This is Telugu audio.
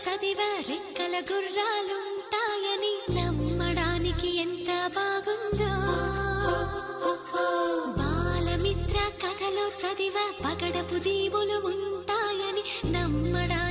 చదివా రెక్కల గుర్రాలుంటాయని నమ్మడానికి ఎంత బాగుందో. బాలమిత్ర కథలో చదివా పగడపు దీవులు ఉంటాయని నమ్మడానికి